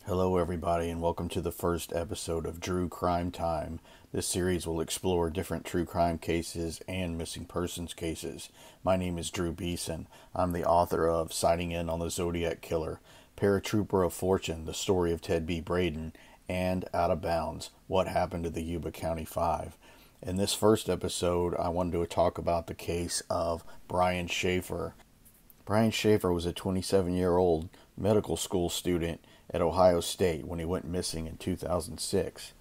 Hello everybody, and welcome to the first episode of True Crime Time. This series will explore different true crime cases and missing persons cases. My name is Drew Beeson. I'm the author of Sighting In on the Zodiac Killer, Paratrooper of Fortune, The Story of Ted B. Braden, and Out of Bounds, What Happened to the Yuba County Five. In this first episode, I wanted to talk about the case of Brian Shaffer. Brian Shaffer was a 27-year-old medical school student at Ohio State when he went missing in 2006.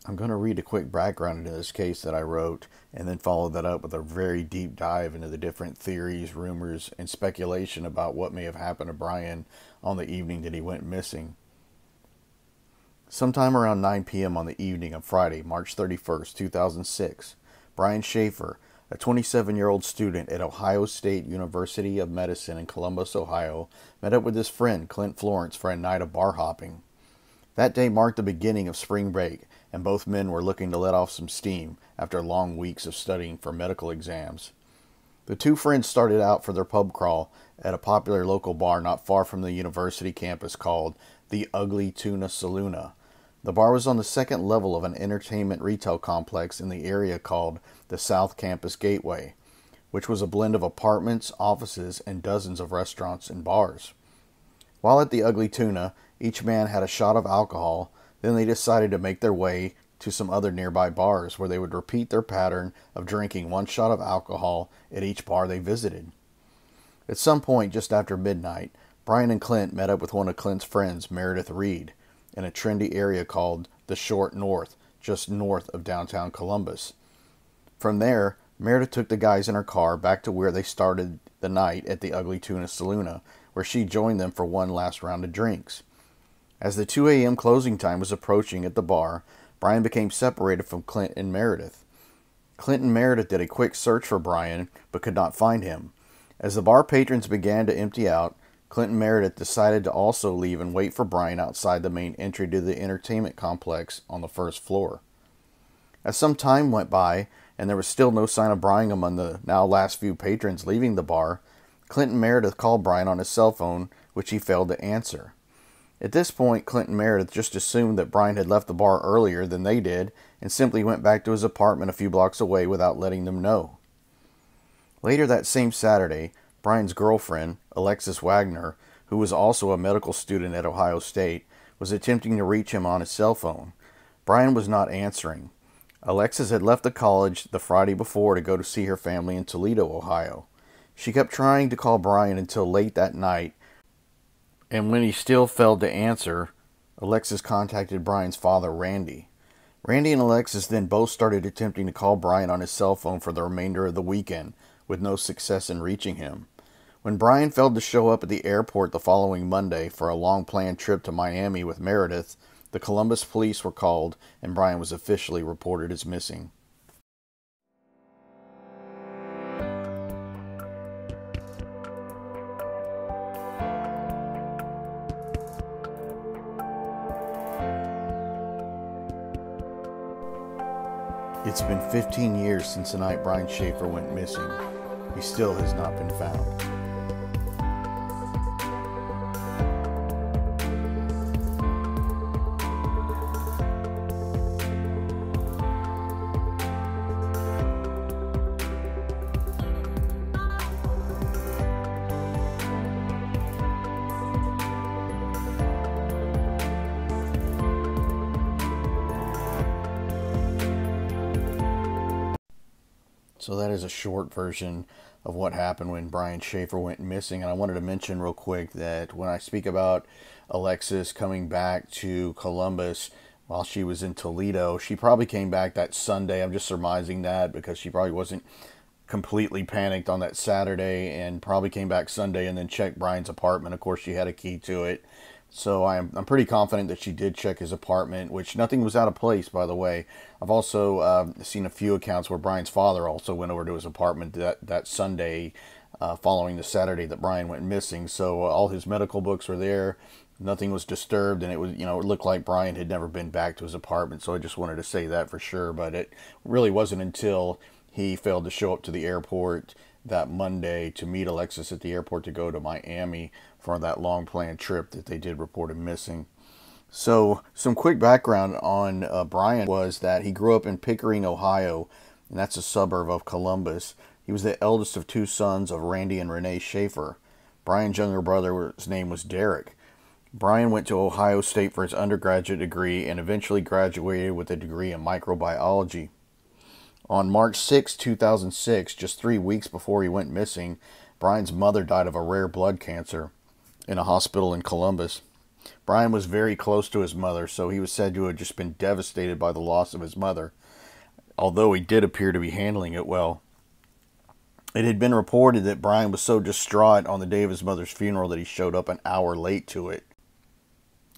I'm going to read a quick background into this case that I wrote and then follow that up with a very deep dive into the different theories, rumors, and speculation about what may have happened to Brian on the evening that he went missing. Sometime around 9 p.m. on the evening of Friday, March 31st, 2006, Brian Shaffer, a 27-year-old student at Ohio State University of Medicine in Columbus, Ohio, met up with his friend Clint Florence for a night of bar hopping. That day marked the beginning of spring break, and both men were looking to let off some steam after long weeks of studying for medical exams. The two friends started out for their pub crawl at a popular local bar not far from the university campus called the Ugly Tuna Saloona. The bar was on the second level of an entertainment retail complex in the area called the South Campus Gateway, which was a blend of apartments, offices, and dozens of restaurants and bars. While at the Ugly Tuna, each man had a shot of alcohol. Then they decided to make their way to some other nearby bars where they would repeat their pattern of drinking one shot of alcohol at each bar they visited. At some point just after midnight, Brian and Clint met up with one of Clint's friends, Meredith Reed, in a trendy area called the Short North, just north of downtown Columbus. From there, Meredith took the guys in her car back to where they started the night at the Ugly Tuna Saloona, where she joined them for one last round of drinks. As the 2 a.m. closing time was approaching at the bar, Brian became separated from Clint and Meredith. Clint and Meredith did a quick search for Brian, but could not find him. As the bar patrons began to empty out, Clint and Meredith decided to also leave and wait for Brian outside the main entry to the entertainment complex on the first floor. As some time went by, and there was still no sign of Brian among the now last few patrons leaving the bar, Clint and Meredith called Brian on his cell phone, which he failed to answer. At this point, Clint and Meredith just assumed that Brian had left the bar earlier than they did and simply went back to his apartment a few blocks away without letting them know. Later that same Saturday, Brian's girlfriend, Alexis Wagner, who was also a medical student at Ohio State, was attempting to reach him on his cell phone. Brian was not answering. Alexis had left the college the Friday before to go to see her family in Toledo, Ohio. She kept trying to call Brian until late that night, and when he still failed to answer, Alexis contacted Brian's father, Randy. Randy and Alexis then both started attempting to call Brian on his cell phone for the remainder of the weekend, with no success in reaching him. When Brian failed to show up at the airport the following Monday for a long-planned trip to Miami with Meredith, the Columbus police were called, and Brian was officially reported as missing. It's been 15 years since the night Brian Shaffer went missing. He still has not been found. So that is a short version of what happened when Brian Shaffer went missing. And I wanted to mention real quick that when I speak about Alexis coming back to Columbus while she was in Toledo, she probably came back that Sunday. I'm just surmising that because she probably wasn't completely panicked on that Saturday and probably came back Sunday and then checked Brian's apartment. Of course, she had a key to it. So I'm pretty confident that she did check his apartment, which nothing was out of place, by the way. I've also seen a few accounts where Brian's father also went over to his apartment that Sunday following the Saturday that Brian went missing. So all his medical books were there. Nothing was disturbed, and it was, it looked like Brian had never been back to his apartment. So I just wanted to say that for sure. But it really wasn't until He failed to show up to the airport that Monday to meet Alexis at the airport to go to Miami for that long planned trip that they did report him missing. So, some quick background on Brian was that he grew up in Pickering, Ohio, and that's a suburb of Columbus. He was the eldest of two sons of Randy and Renee Shaffer. Brian's younger brother's name was Derek. Brian went to Ohio State for his undergraduate degree and eventually graduated with a degree in microbiology. On March 6, 2006, just 3 weeks before he went missing, Brian's mother died of a rare blood cancer in a hospital in Columbus. Brian was very close to his mother, so he was said to have just been devastated by the loss of his mother, although he did appear to be handling it well. It had been reported that Brian was so distraught on the day of his mother's funeral that he showed up an hour late to it.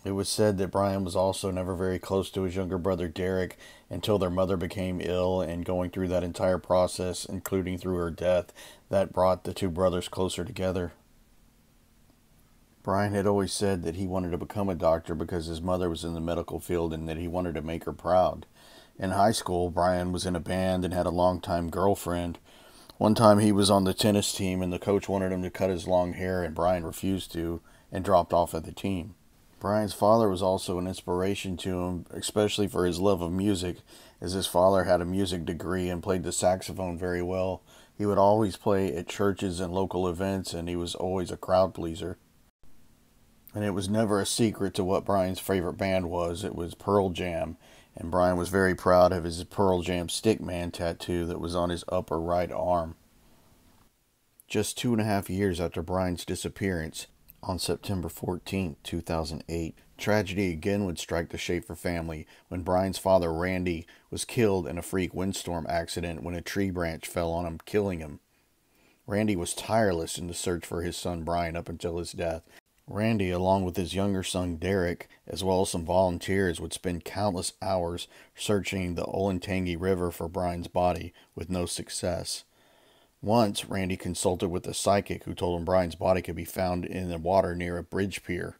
It was said that Brian was also never very close to his younger brother Derek until their mother became ill, and going through that entire process, including through her death, that brought the two brothers closer together. Brian had always said that he wanted to become a doctor because his mother was in the medical field and that he wanted to make her proud. In high school, Brian was in a band and had a longtime girlfriend. One time he was on the tennis team and the coach wanted him to cut his long hair and Brian refused to and dropped off at the team. Brian's father was also an inspiration to him, especially for his love of music, as his father had a music degree and played the saxophone very well. He would always play at churches and local events, and he was always a crowd pleaser. And it was never a secret to what Brian's favorite band was. It was Pearl Jam, and Brian was very proud of his Pearl Jam Stickman tattoo that was on his upper right arm. Just 2.5 years after Brian's disappearance, on September 14, 2008, tragedy again would strike the Shaffer family when Brian's father, Randy, was killed in a freak windstorm accident when a tree branch fell on him, killing him. Randy was tireless in the search for his son Brian up until his death. Randy, along with his younger son Derek, as well as some volunteers, would spend countless hours searching the Olentangy River for Brian's body, with no success. Once, Randy consulted with a psychic who told him Brian's body could be found in the water near a bridge pier.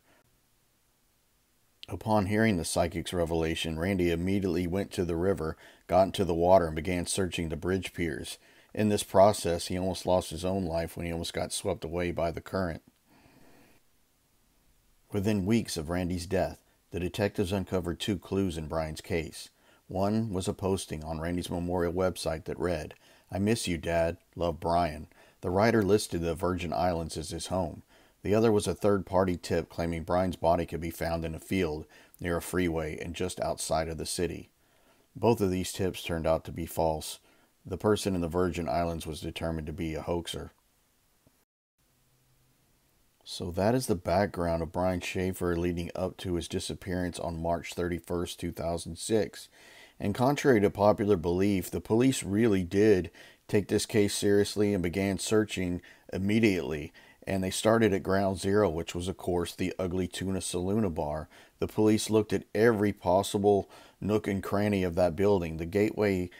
Upon hearing the psychic's revelation, Randy immediately went to the river, got into the water, and began searching the bridge piers. In this process, he almost lost his own life when he almost got swept away by the current. Within weeks of Randy's death, the detectives uncovered 2 clues in Brian's case. One was a posting on Randy's memorial website that read, "I miss you, Dad. Love, Brian." The writer listed the Virgin Islands as his home. The other was a third-party tip claiming Brian's body could be found in a field near a freeway and just outside of the city. Both of these tips turned out to be false. The person in the Virgin Islands was determined to be a hoaxer. So that is the background of Brian Shaffer leading up to his disappearance on March 31st, 2006. And contrary to popular belief, the police really did take this case seriously and began searching immediately. And they started at ground zero, which was, of course, the Ugly Tuna Saloon bar. The police looked at every possible nook and cranny of that building. The Gateway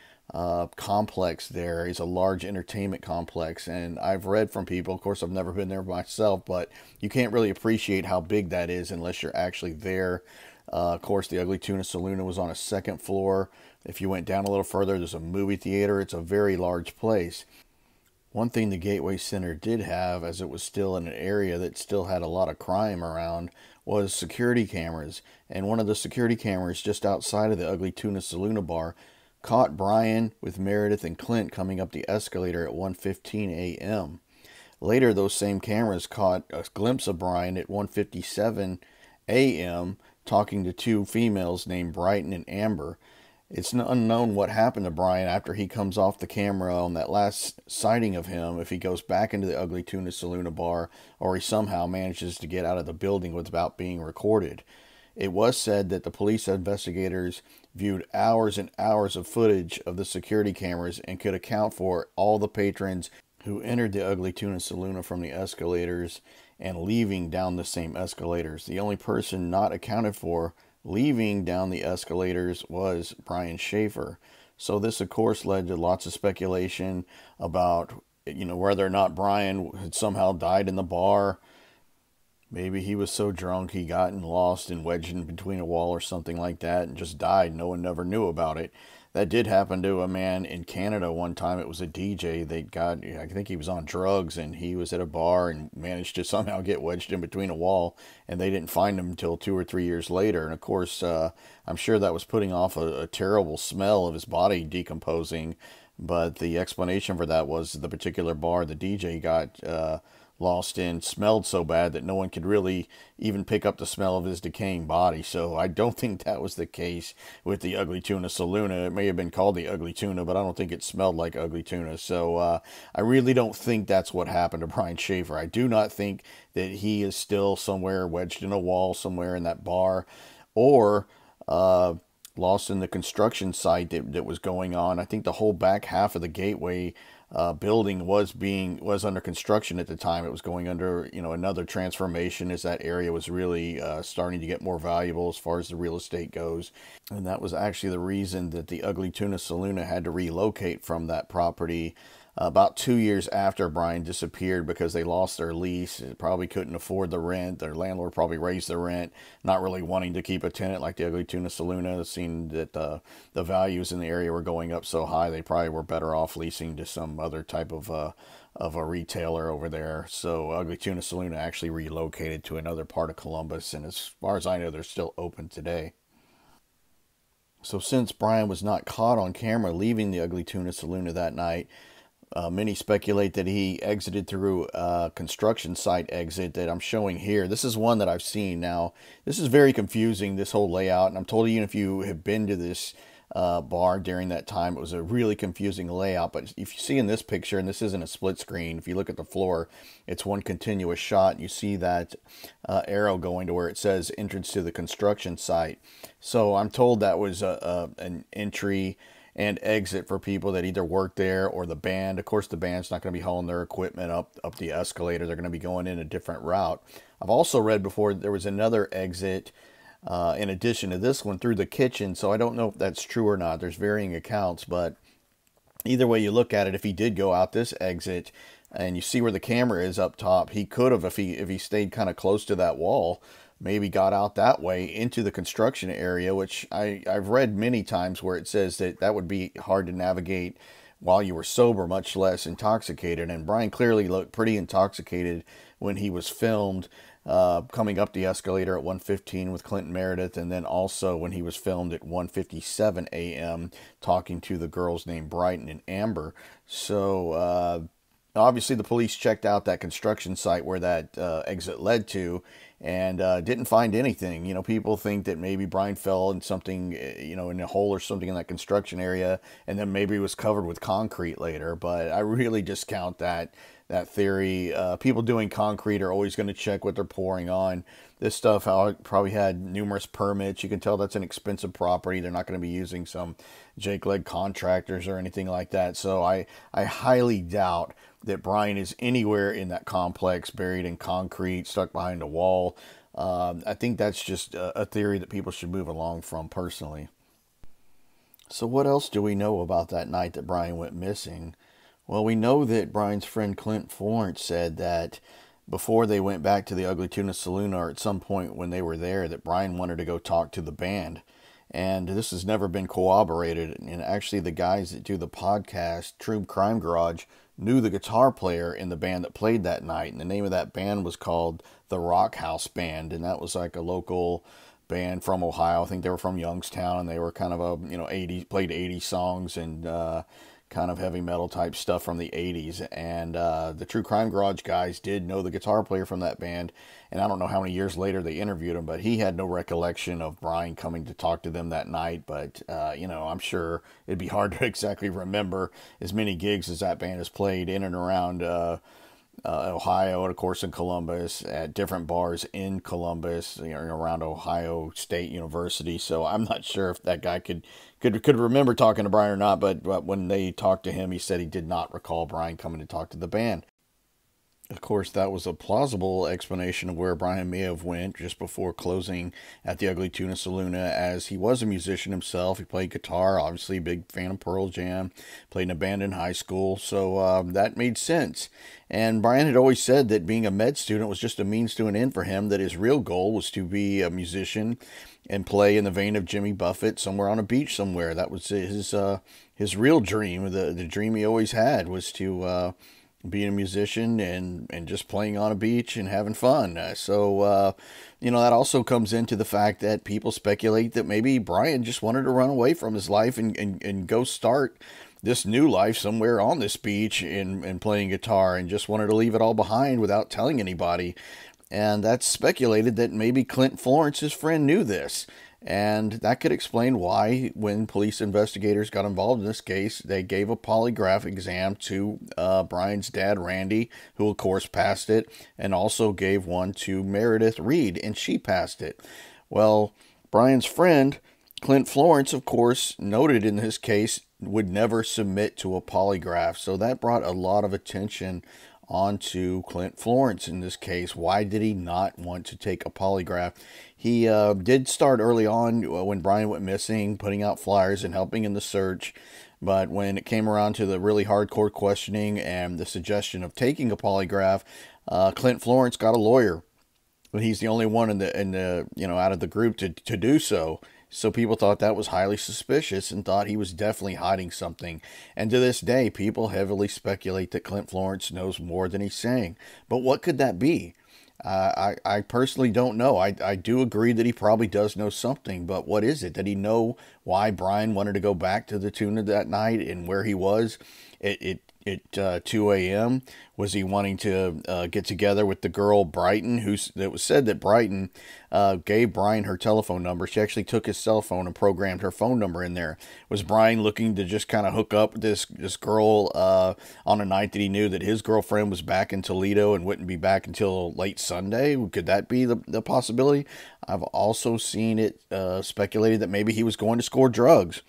complex there is a large entertainment complex, and I've read from people, of course I've never been there myself, but you can't really appreciate how big that is unless you're actually there. Of course, the Ugly Tuna Saloon was on a 2nd floor. If you went down a little further, there's a movie theater. It's a very large place. One thing the Gateway Center did have, as it was still in an area that still had a lot of crime around, was security cameras. And one of the security cameras just outside of the Ugly Tuna Saloon bar caught Brian with Meredith and Clint coming up the escalator at 1:15 a.m. Later, those same cameras caught a glimpse of Brian at 1:57 a.m. talking to 2 females named Brighton and Amber. It's unknown what happened to Brian after he comes off the camera on that last sighting of him, if he goes back into the Ugly Tuna Saloon bar, or he somehow manages to get out of the building without being recorded. It was said that the police investigators viewed hours and hours of footage of the security cameras and could account for all the patrons who entered the Ugly Tuna Saloon from the escalators and leaving down the same escalators. The only person not accounted for leaving down the escalators was Brian Shaffer. So this, of course, led to lots of speculation about, whether or not Brian had somehow died in the bar. Maybe he was so drunk he got lost and wedged in between a wall or something like that and just died. No one never knew about it. That did happen to a man in Canada one time. It was a DJ. I think he was on drugs and he was at a bar and managed to somehow get wedged in between a wall, and they didn't find him until 2 or 3 years later. And of course, I'm sure that was putting off a terrible smell of his body decomposing. But the explanation for that was the particular bar the DJ got lost in smelled so bad that no one could really even pick up the smell of his decaying body. So I don't think that was the case with the Ugly Tuna Saloona. It may have been called the Ugly Tuna, but I don't think it smelled like ugly tuna. So I really don't think that's what happened to Brian Shaffer. I do not think that he is still somewhere wedged in a wall somewhere in that bar, or lost in the construction site that was going on. I think the whole back half of the Gateway building was under construction at the time. It was going under, another transformation as that area was really starting to get more valuable as far as the real estate goes. And that was actually the reason that the Ugly Tuna Saloona had to relocate from that property about 2 years after Brian disappeared, because they lost their lease. They probably couldn't afford the rent. Their landlord probably raised the rent, not really wanting to keep a tenant like the Ugly Tuna Saloona, seeing that the values in the area were going up so high. They probably were better off leasing to some other type of a retailer over there. So Ugly Tuna Saloona actually relocated to another part of Columbus, and as far as I know, they're still open today. So since Brian was not caught on camera leaving the Ugly Tuna Saloona that night, many speculate that he exited through a construction site exit that I'm showing here. This is one that I've seen. Now, this is very confusing, this whole layout, and I'm told even if you have been to this bar during that time, it was a really confusing layout. But if you see in this picture, and this isn't a split screen, if you look at the floor, it's one continuous shot. You see that arrow going to where it says entrance to the construction site. So I'm told that was an entry and exit for people that either work there or the band. Of course, the band's not going to be hauling their equipment up the escalator. They're going to be going in a different route. I've also read before there was another exit in addition to this one through the kitchen, so I don't know if that's true or not. There's varying accounts, but either way you look at it, if he did go out this exit, and you see where the camera is up top, he could have, if he stayed kind of close to that wall, maybe got out that way into the construction area, which I've read many times where it says that would be hard to navigate while you were sober, much less intoxicated. And Brian clearly looked pretty intoxicated when he was filmed coming up the escalator at 1:15 with Clinton Meredith, and then also when he was filmed at 1:57 a.m. talking to the girls named Brighton and Amber. So obviously the police checked out that construction site where that exit led to, and didn't find anything. People think that maybe Brian fell in something, in a hole or something in that construction area, and then maybe it was covered with concrete later. But I really discount that theory. People doing concrete are always going to check what they're pouring on. This stuff probably had numerous permits. You can tell that's an expensive property. They're not going to be using some Jake leg contractors or anything like that. So I highly doubt that Brian is anywhere in that complex, buried in concrete, stuck behind a wall. I think that's just a theory that people should move along from personally. So what else do we know about that night that Brian went missing? Well, we know that Brian's friend Clint Florence said that before they went back to the Ugly Tuna Saloon, or at some point when they were there, that Brian wanted to go talk to the band. And this has never been corroborated. And actually, the guys that do the podcast, True Crime Garage, knew the guitar player in the band that played that night. And the name of that band was called the Rock House Band. And that was like a local band from Ohio. I think they were from Youngstown. And they were kind of played 80s songs and kind of heavy metal type stuff from the 80s. And the True Crime Garage guys did know the guitar player from that band. And I don't know how many years later they interviewed him, but he had no recollection of Brian coming to talk to them that night. But, I'm sure it'd be hard to exactly remember as many gigs as that band has played in and around Ohio, and of course in Columbus, at different bars in Columbus, around Ohio State University. So I'm not sure if that guy could remember talking to Brian or not, but when they talked to him, he said he did not recall Brian coming to talk to the band. Of course, that was a plausible explanation of where Brian may have went just before closing at the Ugly Tuna Saloon, as he was a musician himself. He played guitar, obviously, big fan of Pearl Jam, played in a band in high school, so that made sense. And Brian had always said that being a med student was just a means to an end for him, that his real goal was to be a musician and play in the vein of Jimmy Buffett somewhere on a beach somewhere. That was his real dream. The dream he always had was to being a musician and just playing on a beach and having fun. That also comes into the fact that people speculate that maybe Brian just wanted to run away from his life and go start this new life somewhere on this beach and playing guitar, and just wanted to leave it all behind without telling anybody. And that's speculated that maybe Clint Florence, his friend, knew this. And that could explain why, when police investigators got involved in this case, they gave a polygraph exam to Brian's dad, Randy, who of course passed it, and also gave one to Meredith Reed, and she passed it. Well, Brian's friend, Clint Florence, of course, noted in this case, would never submit to a polygraph. So that brought a lot of attention onto Clint Florence in this case. Why did he not want to take a polygraph? He did start early on when Brian went missing, putting out flyers and helping in the search. But when it came around to the really hardcore questioning and the suggestion of taking a polygraph, Clint Florence got a lawyer. But he's the only one in the out of the group to do so. So people thought that was highly suspicious and thought he was definitely hiding something. And to this day, people heavily speculate that Clint Florence knows more than he's saying. But what could that be? I personally don't know. I do agree that he probably does know something, but what is it? Did he know why Brian wanted to go back to the tuna that night and where he was at 2 a.m.? Was he wanting to get together with the girl Brighton, it was said that Brighton gave Brian her telephone number? She actually took his cell phone and programmed her phone number in there. Was Brian looking to just kind of hook up with this girl on a night that he knew that his girlfriend was back in Toledo and wouldn't be back until late Sunday? Could that be the possibility? I've also seen it speculated that maybe he was going to score drugs.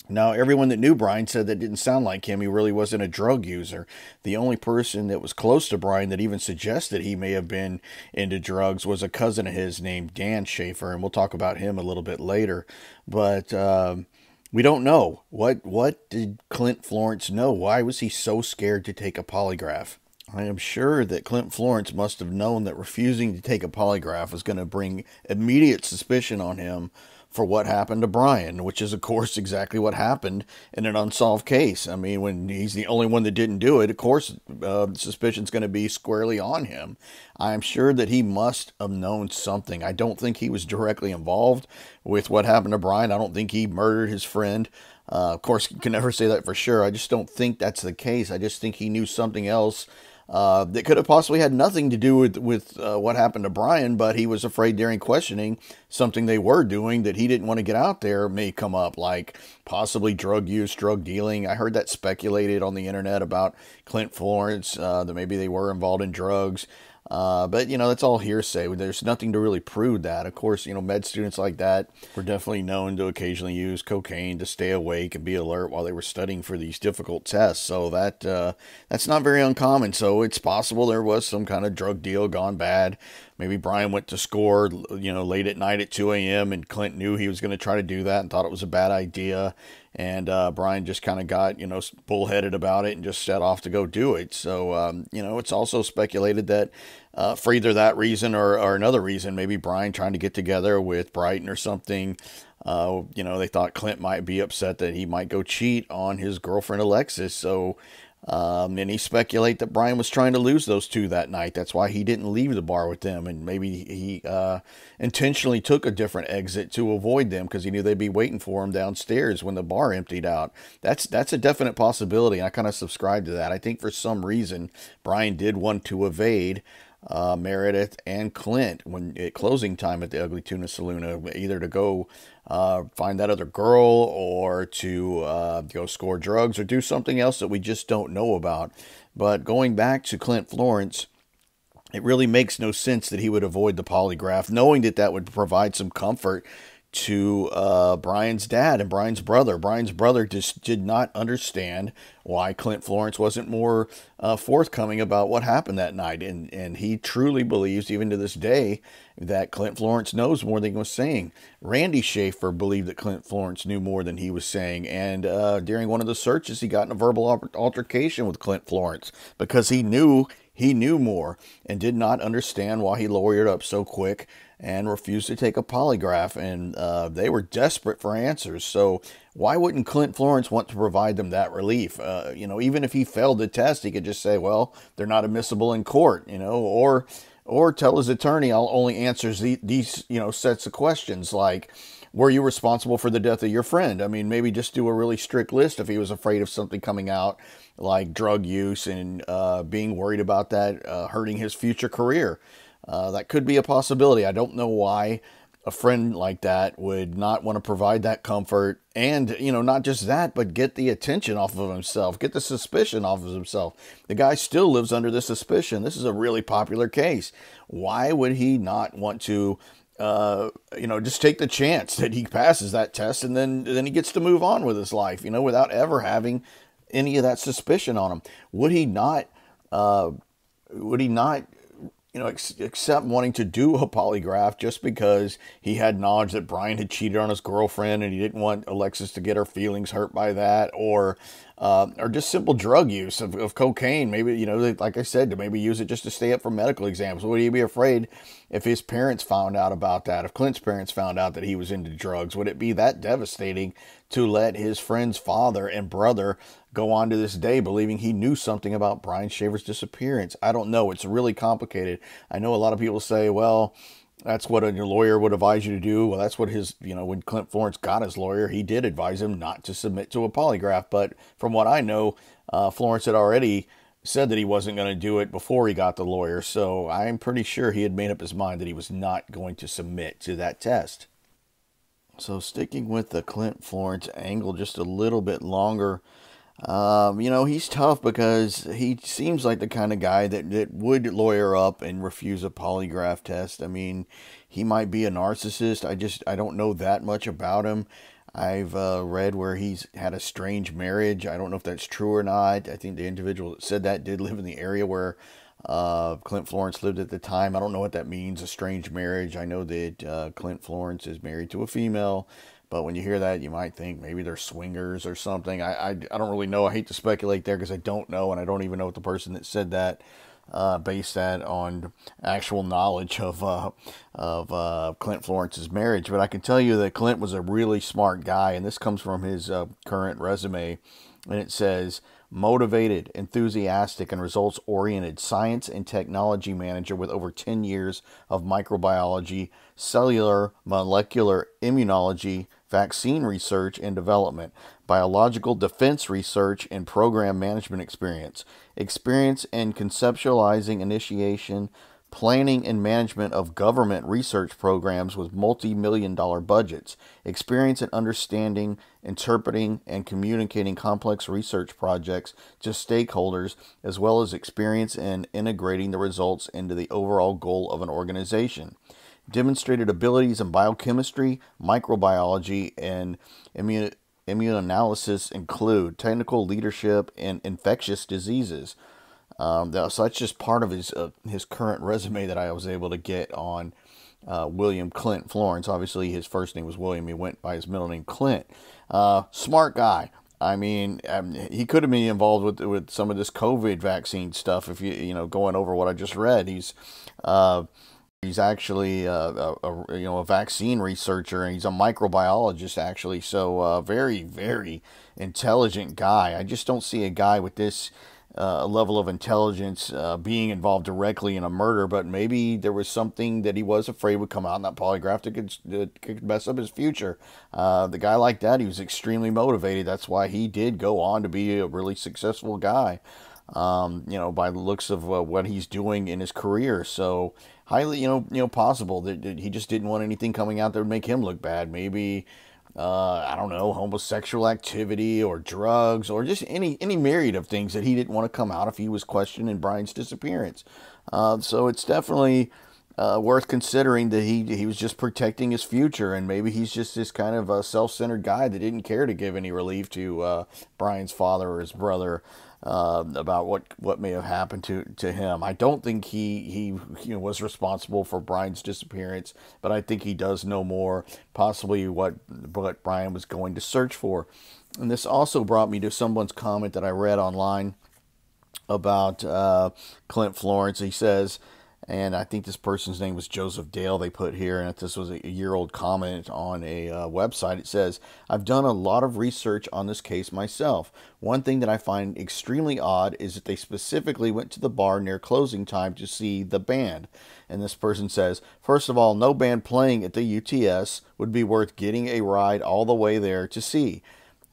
Now, everyone that knew Brian said that didn't sound like him. He really wasn't a drug user. The only person that was close to Brian that even suggested he may have been into drugs was a cousin of his named Dan Shaffer, and we'll talk about him a little bit later. But we don't know. What did Clint Florence know? Why was he so scared to take a polygraph? I am sure that Clint Florence must have known that refusing to take a polygraph was going to bring immediate suspicion on him for what happened to Brian, which is, of course, exactly what happened in an unsolved case. I mean, when he's the only one that didn't do it, of course, suspicion's going to be squarely on him. I'm sure that he must have known something. I don't think he was directly involved with what happened to Brian. I don't think he murdered his friend. Of course, you can never say that for sure. I just don't think that's the case. I just think he knew something else that could have possibly had nothing to do with what happened to Brian, but he was afraid during questioning something they were doing that he didn't want to get out there may come up, like possibly drug use, drug dealing. I heard that speculated on the internet about Clint Florence, that maybe they were involved in drugs. But, that's all hearsay. There's nothing to really prove that. Of course, med students like that were definitely known to occasionally use cocaine to stay awake and be alert while they were studying for these difficult tests. So that's not very uncommon. So it's possible there was some kind of drug deal gone bad. Maybe Brian went to score, late at night at 2 a.m. and Clint knew he was going to try to do that and thought it was a bad idea. And Brian just kind of got, bullheaded about it and just set off to go do it. So, it's also speculated that for either that reason or another reason, maybe Brian trying to get together with Brighton or something, they thought Clint might be upset that he might go cheat on his girlfriend Alexis. So, and he speculate that Brian was trying to lose those two that night. That's why he didn't leave the bar with them. And maybe he intentionally took a different exit to avoid them because he knew they'd be waiting for him downstairs when the bar emptied out. That's a definite possibility. And I kind of subscribe to that. I think for some reason, Brian did want to evade Meredith and Clint when at closing time at the Ugly Tuna Saloon, either to go find that other girl or to go score drugs or do something else that we just don't know about. But going back to Clint Florence, it really makes no sense that he would avoid the polygraph, knowing that would provide some comfort to Brian's dad and Brian's brother. Brian's brother just did not understand why Clint Florence wasn't more forthcoming about what happened that night. And he truly believes, even to this day, that Clint Florence knows more than he was saying. Randy Shaffer believed that Clint Florence knew more than he was saying. And during one of the searches, he got in a verbal altercation with Clint Florence because he knew more and did not understand why he lawyered up so quick and refused to take a polygraph. And they were desperate for answers. So why wouldn't Clint Florence want to provide them that relief? Even if he failed the test, he could just say, well, they're not admissible in court, or tell his attorney, I'll only answer these sets of questions like, were you responsible for the death of your friend? I mean, maybe just do a really strict list if he was afraid of something coming out like drug use and being worried about that hurting his future career. That could be a possibility. I don't know why a friend like that would not want to provide that comfort and, not just that, but get the attention off of himself, get the suspicion off of himself. The guy still lives under this suspicion. This is a really popular case. Why would he not want to just take the chance that he passes that test and then he gets to move on with his life, without ever having any of that suspicion on him? Would he not, accept wanting to do a polygraph just because he had knowledge that Brian had cheated on his girlfriend and he didn't want Alexis to get her feelings hurt by that, or just simple drug use of cocaine? Maybe, like I said, to maybe use it just to stay up for medical exams. Would he be afraid if his parents found out about that? If Clint's parents found out that he was into drugs, would it be that devastating to let his friend's father and brother go on to this day believing he knew something about Brian Shaffer's disappearance? I don't know. It's really complicated. I know a lot of people say, well, that's what a lawyer would advise you to do. Well, that's what when Clint Florence got his lawyer, he did advise him not to submit to a polygraph. But from what I know, Florence had already said that he wasn't going to do it before he got the lawyer. So I'm pretty sure he had made up his mind that he was not going to submit to that test. So sticking with the Clint Florence angle just a little bit longer, he's tough because he seems like the kind of guy that would lawyer up and refuse a polygraph test. I mean, he might be a narcissist. I don't know that much about him. I've read where he's had a strange marriage. I don't know if that's true or not. I think the individual that said that did live in the area where Clint Florence lived at the time. I don't know what that means, a strange marriage. I know that Clint Florence is married to a female, but when you hear that, you might think maybe they're swingers or something. I don't really know. I hate to speculate there because I don't know, and I don't even know what the person that said that based that on actual knowledge of Clint Florence's marriage. But I can tell you that Clint was a really smart guy, and this comes from his current resume, and it says, motivated, enthusiastic, and results-oriented science and technology manager with over 10 years of microbiology, cellular, molecular immunology, vaccine research and development, biological defense research, and program management experience in conceptualizing, initiation, planning, and management of government research programs with multi-million-dollar budgets, experience in understanding, interpreting, and communicating complex research projects to stakeholders, as well as experience in integrating the results into the overall goal of an organization. Demonstrated abilities in biochemistry, microbiology, and immunoanalysis include technical leadership in infectious diseases. So that's just part of his current resume that I was able to get on William Clint Florence. Obviously, his first name was William. He went by his middle name, Clint. Smart guy. I mean, he could have been involved with some of this COVID vaccine stuff. If going over what I just read, he's actually a vaccine researcher, and he's a microbiologist actually. So very, very intelligent guy. I just don't see a guy with this level of intelligence being involved directly in a murder, but maybe there was something that he was afraid would come out in that polygraph that could mess up his future. The guy like that, he was extremely motivated. That's why he did go on to be a really successful guy, by the looks of what he's doing in his career. So highly, possible that he just didn't want anything coming out that would make him look bad. Maybe I don't know, homosexual activity or drugs or just any myriad of things that he didn't want to come out if he was questioned in Brian's disappearance. So it's definitely worth considering that he was just protecting his future, and maybe he's just this kind of a self-centered guy that didn't care to give any relief to Brian's father or his brother about what may have happened to him. I don't think he was responsible for Brian's disappearance, but I think he does know more, possibly what Brian was going to search for. And this also brought me to someone's comment that I read online about Clint Florence. He says, and I think this person's name was Joseph Dale, they put here, and if this was a year-old comment on a website, it says, I've done a lot of research on this case myself. One thing that I find extremely odd is that they specifically went to the bar near closing time to see the band. And this person says, first of all, no band playing at the UTS would be worth getting a ride all the way there to see.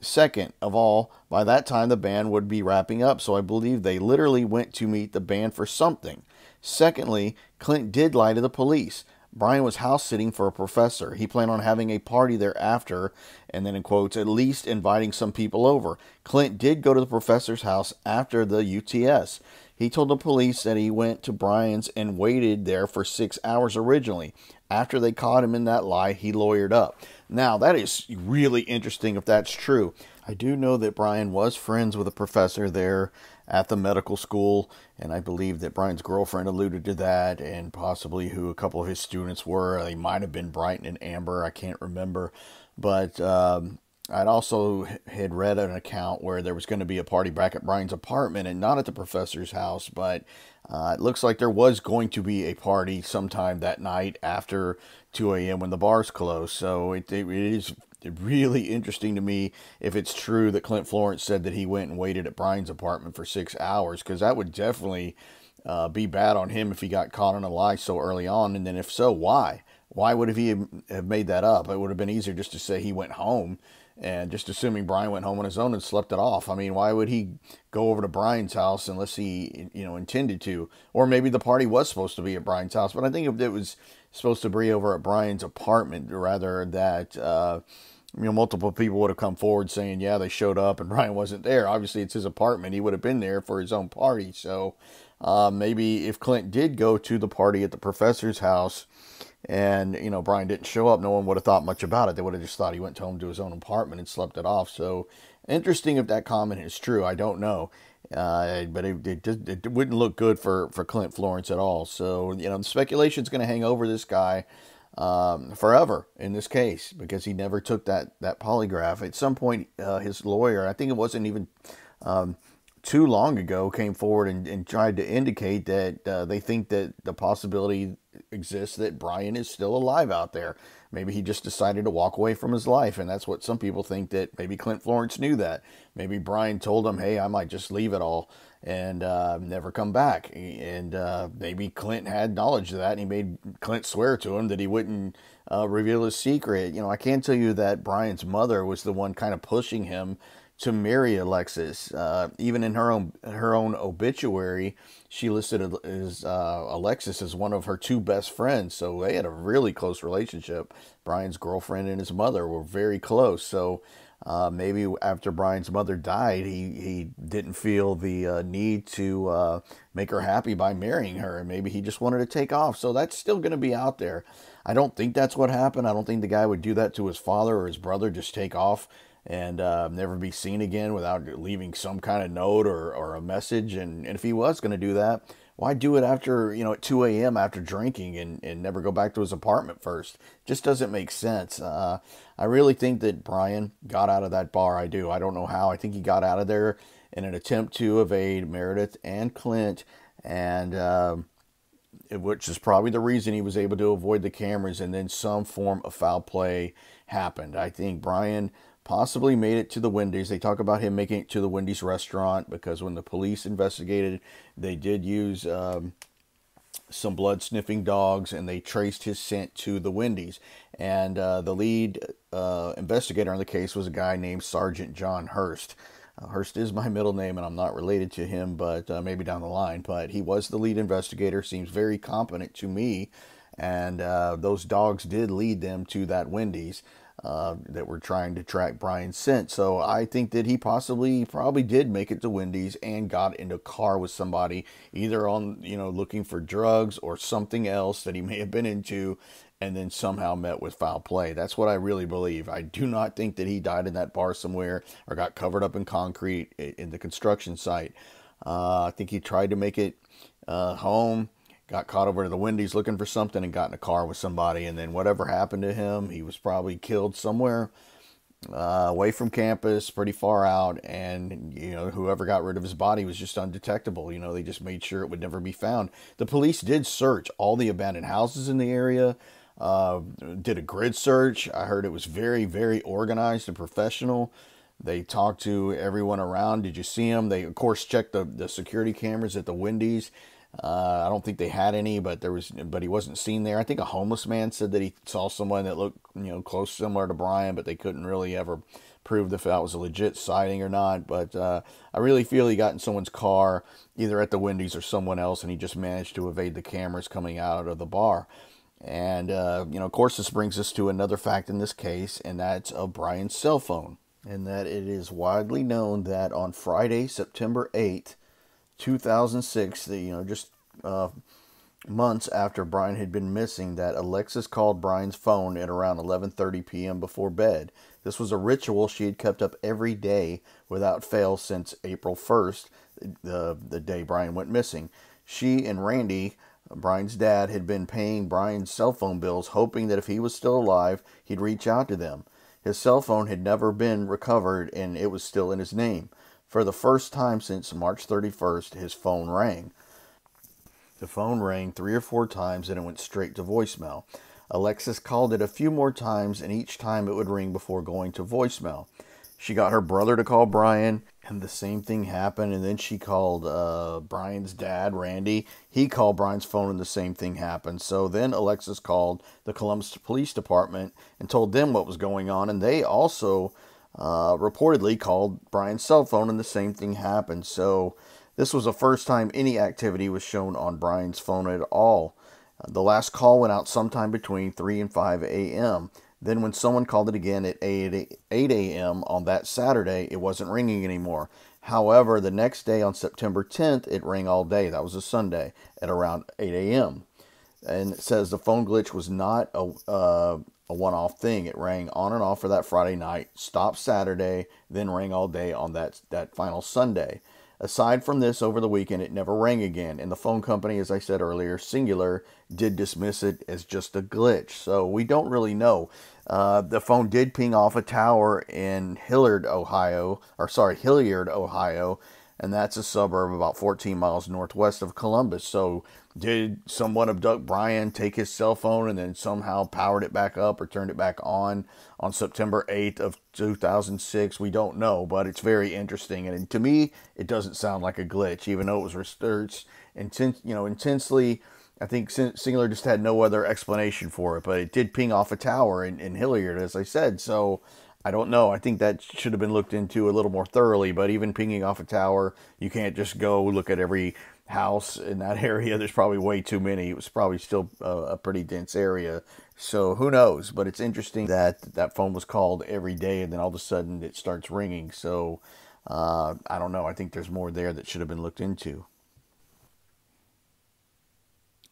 Second of all, by that time the band would be wrapping up, so I believe they literally went to meet the band for something. Secondly, Clint did lie to the police. Brian was house sitting for a professor. He planned on having a party thereafter, and then in quotes, at least inviting some people over. Clint did go to the professor's house after the UTS. He told the police that he went to Brian's and waited there for 6 hours originally. After they caught him in that lie, he lawyered up. Now, that is really interesting if that's true. I do know that Brian was friends with a professor there at the medical school, and I believe that Brian's girlfriend alluded to that, and possibly who a couple of his students were. They might have been Brighton and Amber, I can't remember. But I'd also had read an account where there was going to be a party back at Brian's apartment and not at the professor's house, but it looks like there was going to be a party sometime that night after 2 a.m. when the bars closed. So it is really interesting to me if it's true that Clint Florence said that he went and waited at Brian's apartment for 6 hours, because that would definitely be bad on him if he got caught in a lie so early on. And then if so, why? Why would he have made that up? It would have been easier just to say he went home, and just assuming Brian went home on his own and slept it off. I mean, why would he go over to Brian's house unless he, intended to? Or maybe the party was supposed to be at Brian's house, but I think it was supposed to be over at Brian's apartment, rather that, multiple people would have come forward saying, yeah, they showed up and Brian wasn't there. Obviously, it's his apartment. He would have been there for his own party. So maybe if Clint did go to the party at the professor's house, and, Brian didn't show up, no one would have thought much about it. They would have just thought he went home to his own apartment and slept it off. So, interesting if that comment is true. I don't know. But it wouldn't look good for Clint Florence at all. So, the speculation is going to hang over this guy forever in this case, because he never took that polygraph. At some point, his lawyer, I think it wasn't even too long ago, came forward and tried to indicate that they think that the possibility exists that Brian is still alive out there. Maybe he just decided to walk away from his life, and that's what some people think, that maybe Clint Florence knew that. Maybe Brian told him, hey, I might just leave it all and never come back. And maybe Clint had knowledge of that, and he made Clint swear to him that he wouldn't reveal his secret. I can tell you that Brian's mother was the one kind of pushing him to marry Alexis. Even in her own obituary, she listed as Alexis as one of her two best friends. So they had a really close relationship. Brian's girlfriend and his mother were very close. So maybe after Brian's mother died, he didn't feel the need to make her happy by marrying her. And maybe he just wanted to take off. So that's still going to be out there. I don't think that's what happened. I don't think the guy would do that to his father or his brother, just take off and never be seen again without leaving some kind of note or a message. And if he was going to do that, why do it after, at 2 a.m. after drinking and never go back to his apartment first? Just doesn't make sense. I really think that Brian got out of that bar. I do. I don't know how. I think he got out of there in an attempt to evade Meredith and Clint, and which is probably the reason he was able to avoid the cameras, and then some form of foul play happened. I think Brian possibly made it to the Wendy's. They talk about him making it to the Wendy's restaurant because when the police investigated, they did use some blood sniffing dogs, and they traced his scent to the Wendy's. And the lead investigator on the case was a guy named Sergeant John Hurst. Hurst is my middle name, and I'm not related to him, but maybe down the line. But he was the lead investigator, seems very competent to me, and those dogs did lead them to that Wendy's. that were trying to track Brian's scent. So I think that he probably did make it to Wendy's and got into a car with somebody, either on, looking for drugs or something else that he may have been into, and then somehow met with foul play. That's what I really believe. I do not think that he died in that bar somewhere or got covered up in concrete in the construction site. I think he tried to make it home, got caught over to the Wendy's looking for something, and got in a car with somebody. And then whatever happened to him, he was probably killed somewhere away from campus, pretty far out. And, whoever got rid of his body was just undetectable. They just made sure it would never be found. The police did search all the abandoned houses in the area, did a grid search. I heard it was very, very organized and professional. They talked to everyone around. Did you see him? They, of course, checked the security cameras at the Wendy's. I don't think they had any, but he wasn't seen there. I think a homeless man said that he saw someone that looked, close, similar to Brian, but they couldn't really ever prove if that was a legit sighting or not. But I really feel he got in someone's car, either at the Wendy's or someone else, and he just managed to evade the cameras coming out of the bar. And, of course, this brings us to another fact in this case, and that's of Brian's cell phone. And that it is widely known that on Friday, September 8th, 2006, just months after Brian had been missing, that Alexis called Brian's phone at around 11:30 p.m. before bed. This was a ritual she had kept up every day without fail since April 1st, the day Brian went missing. She and Randy, Brian's dad, had been paying Brian's cell phone bills, hoping that if he was still alive, he'd reach out to them. His cell phone had never been recovered, and it was still in his name. For the first time since March 31st, his phone rang. The phone rang 3 or 4 times, and it went straight to voicemail. Alexis called it a few more times, and each time it would ring before going to voicemail. She got her brother to call Brian, and the same thing happened. And then she called Brian's dad, Randy. He called Brian's phone, and the same thing happened. So then Alexis called the Columbus Police Department and told them what was going on. And they also reportedly called Brian's cell phone, and the same thing happened. So this was the first time any activity was shown on Brian's phone at all. The last call went out sometime between 3 and 5 a.m. Then when someone called it again at 8 a.m. on that Saturday, it wasn't ringing anymore. However, the next day on September 10th, it rang all day. That was a Sunday at around 8 a.m. And it says the phone glitch was not a one-off thing. It rang on and off for that Friday night, stopped Saturday, then rang all day on that final Sunday. Aside from this, over the weekend, it never rang again. And the phone company, as I said earlier, Singular, did dismiss it as just a glitch. So we don't really know. The phone did ping off a tower in Hilliard, Ohio. And that's a suburb about 14 miles northwest of Columbus. So did someone abduct Brian, take his cell phone, and then somehow powered it back up or turned it back on September 8th of 2006? We don't know, but it's very interesting. And to me, it doesn't sound like a glitch, even though it was researched intensely. I think Singular just had no other explanation for it, but it did ping off a tower in Hilliard, as I said. So I don't know. I think that should have been looked into a little more thoroughly, but even pinging off a tower, you can't just go look at every house in that area. There's probably way too many. It was probably still a pretty dense area. So who knows? But it's interesting that phone was called every day, and then all of a sudden it starts ringing. So I don't know. I think there's more there that should have been looked into.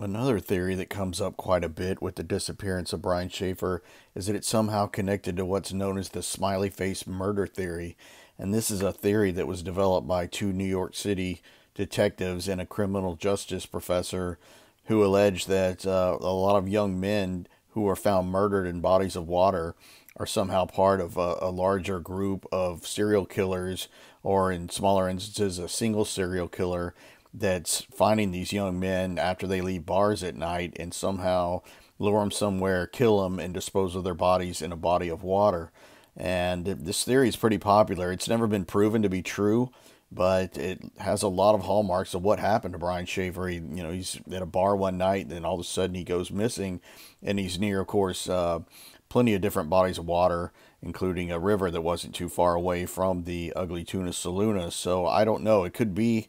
Another theory that comes up quite a bit with the disappearance of Brian Shaffer is that it's somehow connected to what's known as the smiley face murder theory. And this is a theory that was developed by 2 New York City detectives and a criminal justice professor who alleged that a lot of young men who are found murdered in bodies of water are somehow part of a larger group of serial killers, or in smaller instances, a single serial killer that's finding these young men after they leave bars at night and somehow lure them somewhere, kill them, and dispose of their bodies in a body of water. And this theory is pretty popular. It's never been proven to be true, but it has a lot of hallmarks of what happened to Brian Shaffer. He's at a bar one night, and then all of a sudden he goes missing, and he's near, of course, plenty of different bodies of water, including a river that wasn't too far away from the Ugly Tuna Saloona. So I don't know. It could be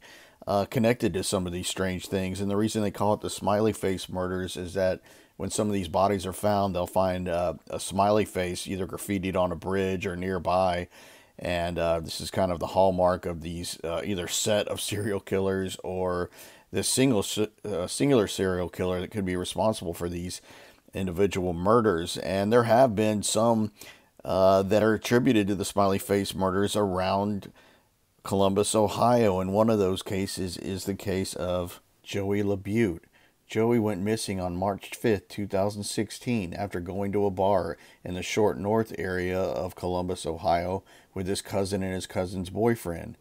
connected to some of these strange things. And the reason they call it the smiley face murders is that when some of these bodies are found, they'll find a smiley face either graffitied on a bridge or nearby. And this is kind of the hallmark of these either set of serial killers or this singular serial killer that could be responsible for these individual murders. And there have been some that are attributed to the smiley face murders around Columbus, Ohio. And one of those cases is the case of Joey LaBute. Joey went missing on March 5th, 2016, after going to a bar in the Short North area of Columbus, Ohio, with his cousin and his cousin's boyfriend.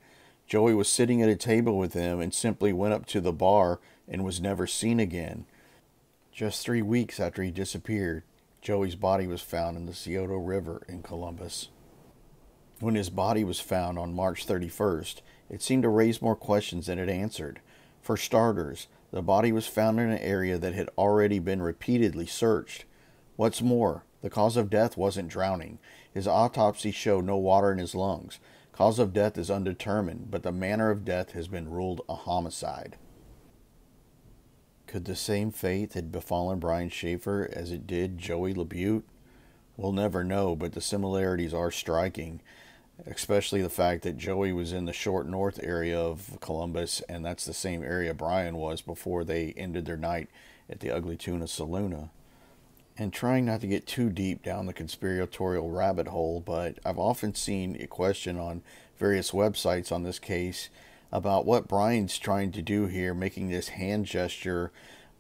Joey was sitting at a table with him and simply went up to the bar and was never seen again. Just 3 weeks after he disappeared, Joey's body was found in the Scioto River in Columbus. When his body was found on March 31st, it seemed to raise more questions than it answered. For starters, the body was found in an area that had already been repeatedly searched. What's more, the cause of death wasn't drowning. His autopsy showed no water in his lungs. Cause of death is undetermined, but the manner of death has been ruled a homicide. Could the same fate have befallen Brian Shaffer as it did Joey LaBute? We'll never know, but the similarities are striking, especially the fact that Joey was in the Short North area of Columbus, and that's the same area Brian was before they ended their night at the Ugly Tuna Saloona. And trying not to get too deep down the conspiratorial rabbit hole, but I've often seen a question on various websites on this case about what Brian's trying to do here, making this hand gesture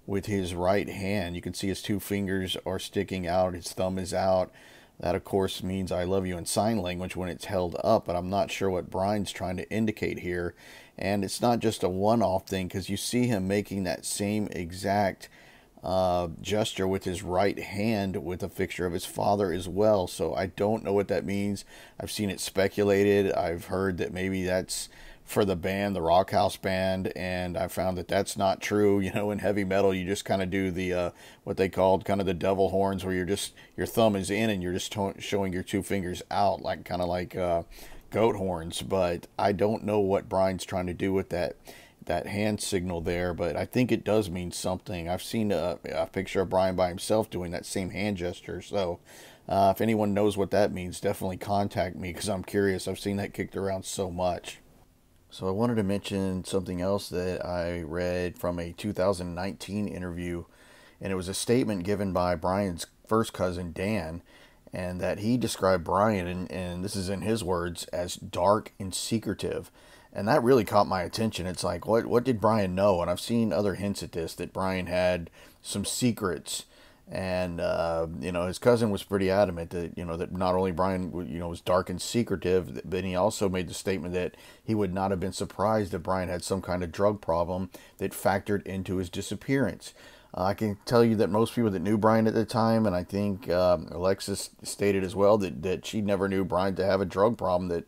with his right hand. You can see his two fingers are sticking out, his thumb is out. That, of course, means I love you in sign language when it's held up, but I'm not sure what Brian's trying to indicate here. And it's not just a one-off thing, because you see him making that same exact gesture with his right hand with a picture of his father as well. So I don't know what that means. I've seen it speculated. I've heard that maybe that's for the band, the Rock House Band, and I found that that's not true. You know, in heavy metal, you just kind of do the what they called kind of the devil horns, where your thumb is in and you're just showing your two fingers out, like kind of like goat horns. But I don't know what Brian's trying to do with that hand signal there, but I think it does mean something. I've seen a picture of Brian by himself doing that same hand gesture. So if anyone knows what that means, definitely contact me, because I'm curious. I've seen that kicked around so much. So I wanted to mention something else that I read from a 2019 interview, and it was a statement given by Brian's first cousin, Dan, and that he described Brian, and this is in his words, as dark and secretive. And that really caught my attention. It's like, what did Brian know? And I've seen other hints at this, that Brian had some secrets. And, his cousin was pretty adamant that, that not only Brian, was dark and secretive, but he also made the statement that he would not have been surprised if Brian had some kind of drug problem that factored into his disappearance. I can tell you that most people that knew Brian at the time, and I think Alexis stated as well, that she never knew Brian to have a drug problem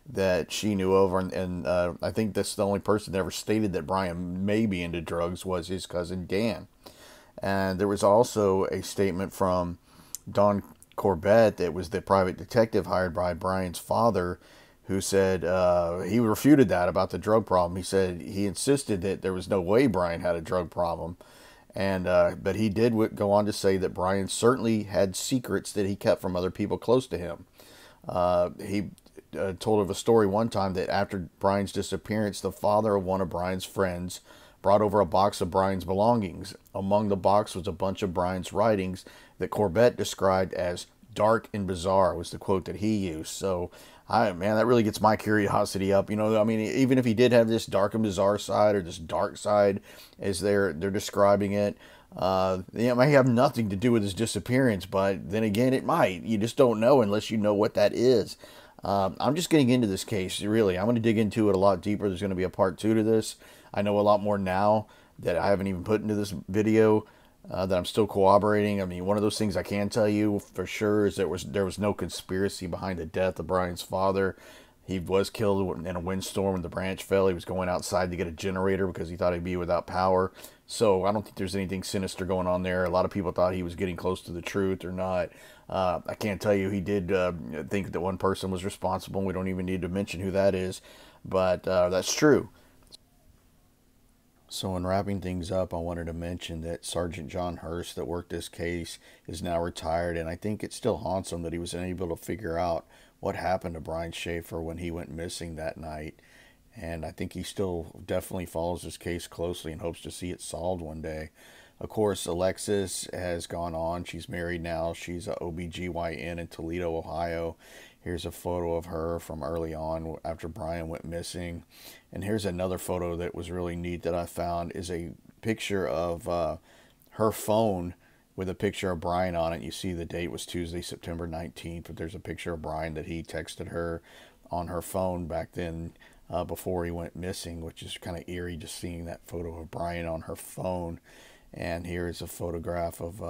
that she knew of. And I think that's the only person that ever stated that Brian may be into drugs was his cousin Dan. And there was also a statement from Don Corbett, that was the private detective hired by Brian's father, who said he refuted that about the drug problem. He said he insisted that there was no way Brian had a drug problem. And but he did go on to say that Brian certainly had secrets that he kept from other people close to him. He told of a story one time that after Brian's disappearance, the father of one of Brian's friends brought over a box of Brian's belongings. Among the box was a bunch of Brian's writings that Corbett described as dark and bizarre, was the quote that he used. So, man, that really gets my curiosity up. Even if he did have this dark and bizarre side, or this dark side, as they're describing it, it might have nothing to do with his disappearance, but then again, it might. You just don't know unless you know what that is. I'm just getting into this case, really. I'm going to dig into it a lot deeper. There's going to be a part 2 to this. I know a lot more now that I haven't even put into this video, that I'm still corroborating. I mean, one of those things I can tell you for sure is there was no conspiracy behind the death of Brian's father. He was killed in a windstorm when the branch fell. He was going outside to get a generator because he thought he'd be without power. So I don't think there's anything sinister going on there. A lot of people thought he was getting close to the truth or not. I can't tell you. He did think that one person was responsible, and we don't even need to mention who that is. But that's true. So in wrapping things up, I wanted to mention that Sergeant John Hurst that worked this case is now retired, and I think it still haunts him that he was unable to figure out what happened to Brian Shaffer when he went missing that night. And I think he still definitely follows this case closely and hopes to see it solved one day. Of course, Alexis has gone on. She's married now. She's a OBGYN in Toledo, Ohio. Here's a photo of her from early on after Brian went missing. And here's another photo that was really neat that I found is a picture of her phone with a picture of Brian on it. You see the date was Tuesday, September 19th, but there's a picture of Brian that he texted her on her phone back then before he went missing, which is kind of eerie just seeing that photo of Brian on her phone. And here is a photograph of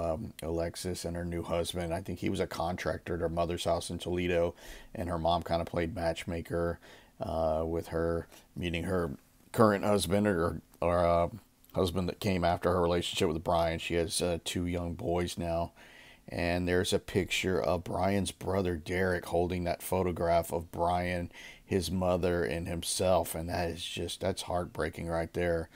Alexis and her new husband. I think he was a contractor at her mother's house in Toledo, and her mom kind of played matchmaker with her, meeting her current husband or husband that came after her relationship with Brian. She has 2 young boys now. And there's a picture of Brian's brother Derek holding that photograph of Brian, his mother, and himself. And that is just, that's heartbreaking right there.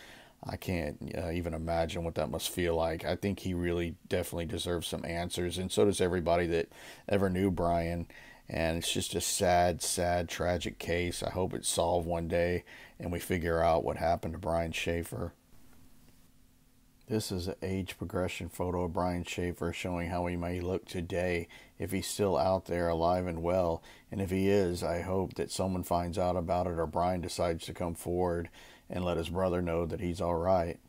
I can't even imagine what that must feel like. I think he really definitely deserves some answers, and so does everybody that ever knew Brian. And it's just a sad, sad, tragic case. I hope it's solved one day and we figure out what happened to Brian Shaffer. This is an age progression photo of Brian Shaffer showing how he may look today if he's still out there alive and well. And if he is, I hope that someone finds out about it or Brian decides to come forward and let his brother know that he's all right.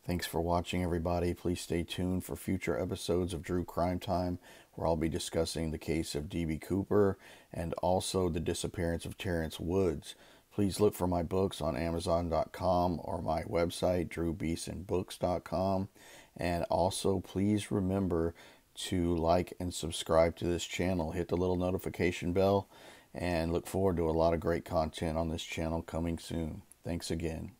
Thanks for watching, everybody. Please stay tuned for future episodes of Drew Crime Time, where I'll be discussing the case of D.B. Cooper and also the disappearance of Terrence Woods. Please look for my books on Amazon.com or my website, drewbeesonbooks.com. And also, please remember to like and subscribe to this channel. Hit the little notification bell and look forward to a lot of great content on this channel coming soon. Thanks again.